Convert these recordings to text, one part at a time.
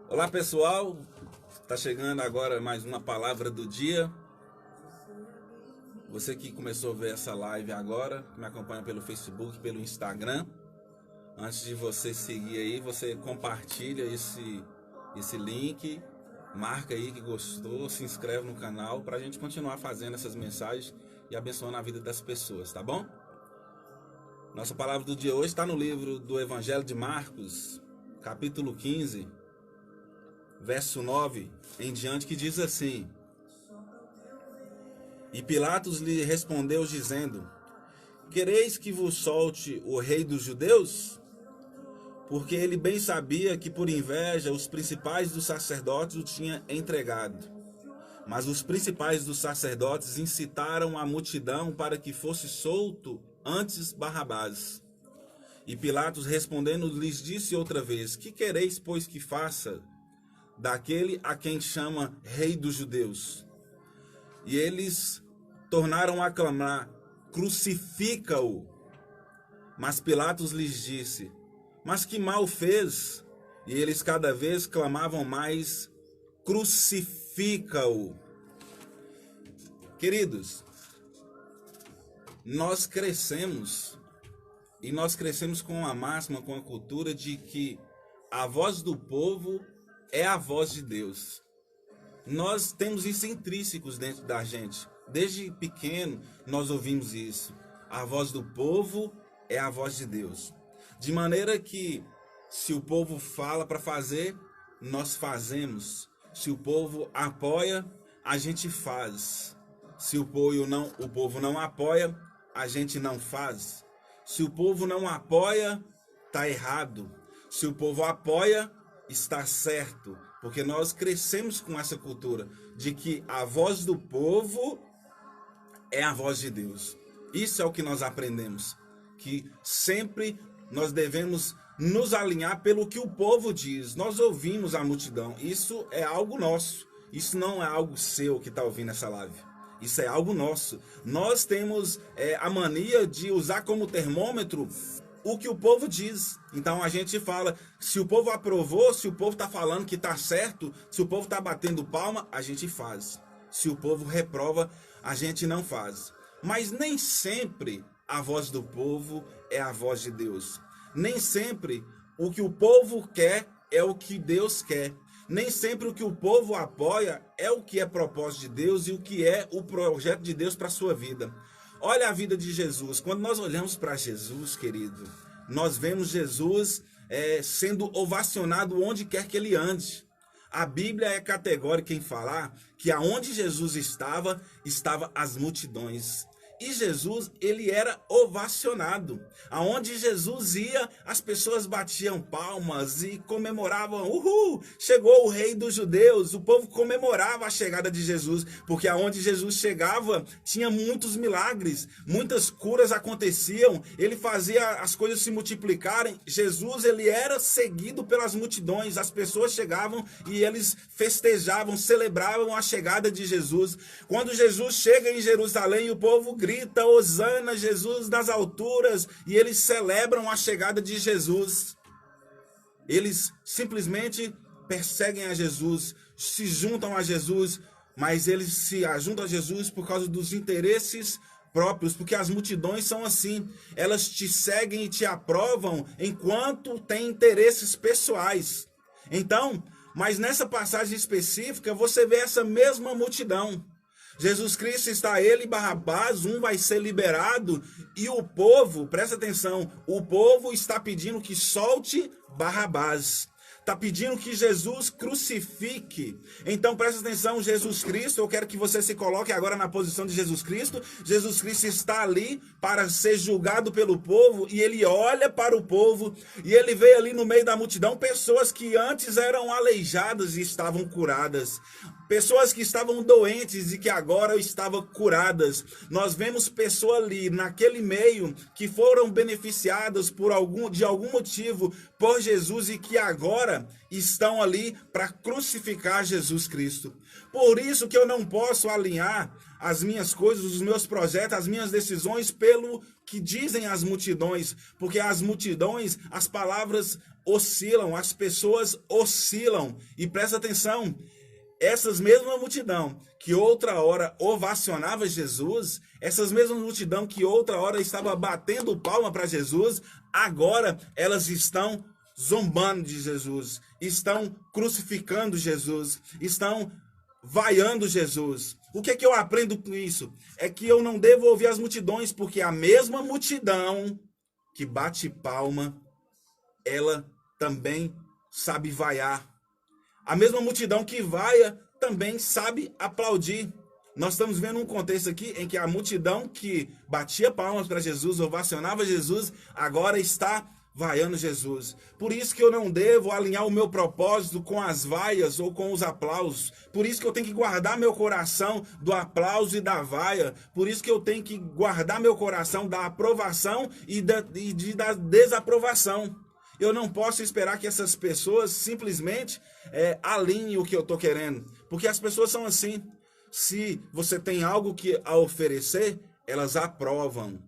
Olá pessoal, está chegando agora mais uma palavra do dia. Você que começou a ver essa live agora, me acompanha pelo Facebook, pelo Instagram. Antes de você seguir aí, você compartilha esse link, marca aí que gostou, se inscreve no canal para a gente continuar fazendo essas mensagens e abençoando a vida das pessoas, tá bom? Nossa palavra do dia hoje está no livro do Evangelho de Marcos, capítulo 15, verso 9 em diante, que diz assim: E Pilatos lhe respondeu dizendo: Quereis que vos solte o rei dos judeus? Porque ele bem sabia que por inveja os principais dos sacerdotes o tinham entregado. Mas os principais dos sacerdotes incitaram a multidão para que fosse solto antes Barrabás. E Pilatos respondendo lhes disse outra vez: Que quereis, pois, que faça daquele a quem chama rei dos judeus? E eles tornaram a clamar: Crucifica-o! Mas Pilatos lhes disse: Mas que mal fez? E eles cada vez clamavam mais: Crucifica-o! Queridos, nós crescemos com a máxima, com a cultura de que a voz do povo é a voz de Deus. Nós temos isso intrínsecos dentro da gente. Desde pequeno nós ouvimos isso. A voz do povo é a voz de Deus. De maneira que se o povo fala para fazer, nós fazemos. Se o povo apoia, a gente faz. Se o povo não apoia, a gente não faz. Se o povo não apoia, está errado. Se o povo apoia, está certo. Porque nós crescemos com essa cultura de que a voz do povo é a voz de Deus. Isso é o que nós aprendemos. Que sempre nós devemos nos alinhar pelo que o povo diz. Nós ouvimos a multidão. Isso é algo nosso. Isso não é algo seu que está ouvindo essa live. Isso é algo nosso. Nós temos a mania de usar como termômetro o que o povo diz. Então a gente fala, se o povo aprovou, se o povo está falando que está certo, se o povo está batendo palma, a gente faz. Se o povo reprova, a gente não faz. Mas nem sempre a voz do povo é a voz de Deus. Nem sempre o que o povo quer é o que Deus quer. Nem sempre o que o povo apoia é o que é propósito de Deus e o que é o projeto de Deus para a sua vida. Olha a vida de Jesus. Quando nós olhamos para Jesus, querido, nós vemos Jesus sendo ovacionado onde quer que ele ande. A Bíblia é categórica em falar que aonde Jesus estava as multidões. E Jesus, ele era ovacionado. Aonde Jesus ia, as pessoas batiam palmas e comemoravam. Uhul! Chegou o rei dos judeus. O povo comemorava a chegada de Jesus, porque aonde Jesus chegava, tinha muitos milagres, muitas curas aconteciam. Ele fazia as coisas se multiplicarem. Jesus, ele era seguido pelas multidões. As pessoas chegavam e eles festejavam, celebravam a chegada de Jesus. Quando Jesus chega em Jerusalém, o povo grita: Hosana, Jesus nas alturas, e eles celebram a chegada de Jesus. Eles simplesmente perseguem a Jesus, se juntam a Jesus, mas eles se juntam a Jesus por causa dos interesses próprios, porque as multidões são assim, elas te seguem e te aprovam enquanto têm interesses pessoais. Então, mas nessa passagem específica, você vê essa mesma multidão. Jesus Cristo está ele e Barrabás, um vai ser liberado, e o povo, presta atenção, o povo está pedindo que solte Barrabás. Está pedindo que Jesus crucifique. Então presta atenção, Jesus Cristo, eu quero que você se coloque agora na posição de Jesus Cristo. Jesus Cristo está ali para ser julgado pelo povo, e ele olha para o povo, e ele vê ali no meio da multidão pessoas que antes eram aleijadas e estavam curadas. Pessoas que estavam doentes e que agora estavam curadas. Nós vemos pessoas ali naquele meio que foram beneficiadas de algum motivo por Jesus e que agora estão ali para crucificar Jesus Cristo. Por isso que eu não posso alinhar as minhas coisas, os meus projetos, as minhas decisões pelo que dizem as multidões, porque as multidões, as palavras oscilam, as pessoas oscilam. E presta atenção, essas mesmas multidão que outra hora ovacionava Jesus, essas mesmas multidão que outra hora estava batendo palma para Jesus, agora elas estão zombando de Jesus, estão crucificando Jesus, estão vaiando Jesus. O que é que eu aprendo com isso? É que eu não devo ouvir as multidões, porque a mesma multidão que bate palma, ela também sabe vaiar. A mesma multidão que vaia também sabe aplaudir. Nós estamos vendo um contexto aqui em que a multidão que batia palmas para Jesus, ovacionava Jesus, agora está vaiando Jesus. Por isso que eu não devo alinhar o meu propósito com as vaias ou com os aplausos. Por isso que eu tenho que guardar meu coração do aplauso e da vaia. Por isso que eu tenho que guardar meu coração da aprovação e da desaprovação. Eu não posso esperar que essas pessoas simplesmente alinhem o que eu estou querendo. Porque as pessoas são assim. Se você tem algo que a oferecer, elas aprovam.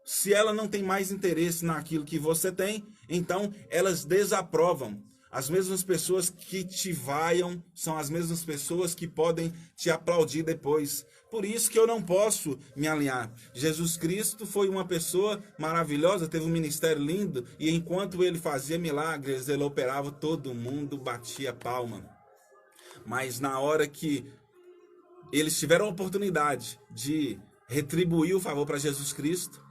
Se ela não tem mais interesse naquilo que você tem, então elas desaprovam. As mesmas pessoas que te vaiam são as mesmas pessoas que podem te aplaudir depois. Por isso que eu não posso me alinhar. Jesus Cristo foi uma pessoa maravilhosa, teve um ministério lindo, e enquanto ele fazia milagres, ele operava, todo mundo batia palma. Mas na hora que eles tiveram a oportunidade de retribuir o favor para Jesus Cristo,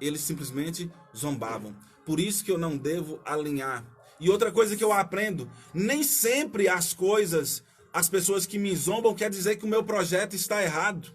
eles simplesmente zombavam. Por isso que eu não devo alinhar. E outra coisa que eu aprendo, nem sempre as pessoas que me zombam quer dizer que o meu projeto está errado.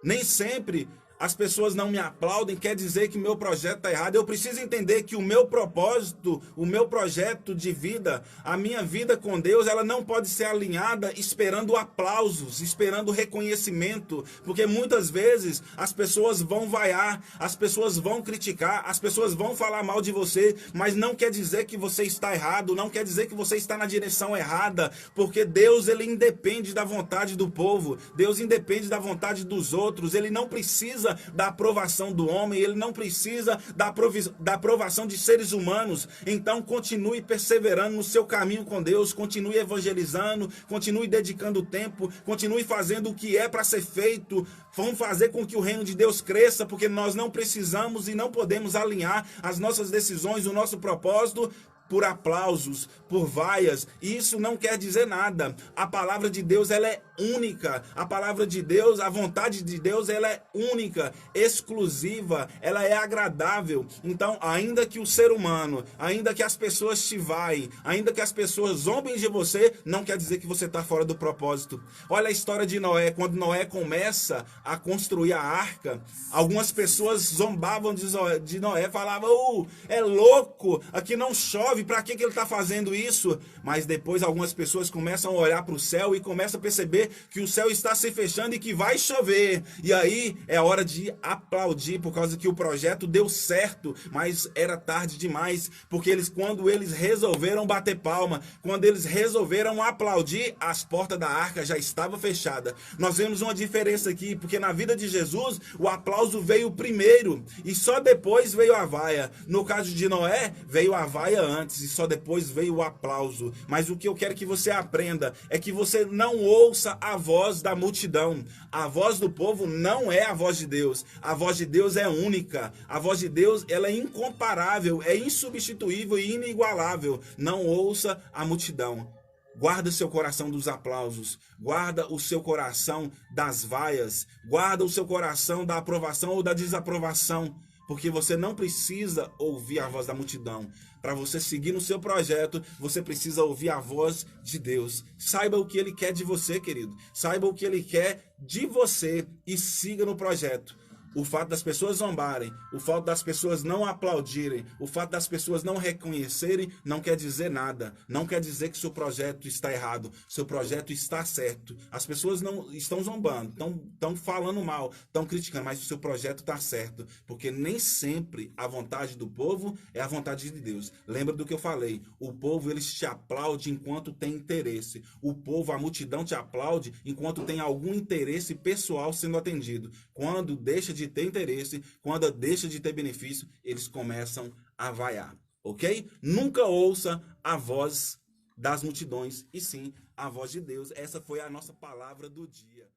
Nem sempre as pessoas não me aplaudem quer dizer que o meu projeto está errado. Eu preciso entender que o meu propósito, o meu projeto de vida, a minha vida com Deus, ela não pode ser alinhada esperando aplausos, esperando reconhecimento, porque muitas vezes as pessoas vão vaiar, as pessoas vão criticar, as pessoas vão falar mal de você, mas não quer dizer que você está errado, não quer dizer que você está na direção errada, porque Deus, ele independe da vontade do povo, Deus independe da vontade dos outros, ele não precisa da aprovação do homem, ele não precisa da aprovação de seres humanos. Então continue perseverando no seu caminho com Deus, continue evangelizando, continue dedicando tempo, continue fazendo o que é para ser feito. Vamos fazer com que o reino de Deus cresça, porque nós não precisamos e não podemos alinhar as nossas decisões, o nosso propósito por aplausos, por vaias. Isso não quer dizer nada. A palavra de Deus, ela é única. A palavra de Deus, a vontade de Deus, ela é única, exclusiva, ela é agradável. Então, ainda que o ser humano, ainda que as pessoas te vaiem, ainda que as pessoas zombem de você, não quer dizer que você está fora do propósito. Olha a história de Noé. Quando Noé começa a construir a arca, algumas pessoas zombavam de Noé, falavam, é louco, aqui não chove, para que ele está fazendo isso? Mas depois algumas pessoas começam a olhar para o céu e começam a perceber que o céu está se fechando e que vai chover. E aí é hora de aplaudir, por causa que o projeto deu certo, mas era tarde demais, porque quando eles resolveram bater palma, quando eles resolveram aplaudir, as portas da arca já estavam fechadas. Nós vemos uma diferença aqui, porque na vida de Jesus, o aplauso veio primeiro e só depois veio a vaia. No caso de Noé, veio a vaia antes e só depois veio o aplauso. Mas o que eu quero que você aprenda é que você não ouça a voz da multidão. A voz do povo não é a voz de Deus. A voz de Deus é única. A voz de Deus, ela é incomparável, é insubstituível e inigualável. Não ouça a multidão. Guarda o seu coração dos aplausos, guarda o seu coração das vaias, guarda o seu coração da aprovação ou da desaprovação, porque você não precisa ouvir a voz da multidão. Para você seguir no seu projeto, você precisa ouvir a voz de Deus. Saiba o que Ele quer de você, querido. Saiba o que Ele quer de você e siga no projeto. O fato das pessoas zombarem, o fato das pessoas não aplaudirem, o fato das pessoas não reconhecerem, não quer dizer nada. Não quer dizer que seu projeto está errado. Seu projeto está certo. As pessoas não estão zombando, estão falando mal, estão criticando, mas o seu projeto está certo. Porque nem sempre a vontade do povo é a vontade de Deus. Lembra do que eu falei? O povo, eles te aplaudem enquanto tem interesse. O povo, a multidão te aplaude enquanto tem algum interesse pessoal sendo atendido. Quando deixa de ter interesse, quando deixa de ter benefício, eles começam a vaiar, ok? Nunca ouça a voz das multidões, e sim a voz de Deus. Essa foi a nossa palavra do dia.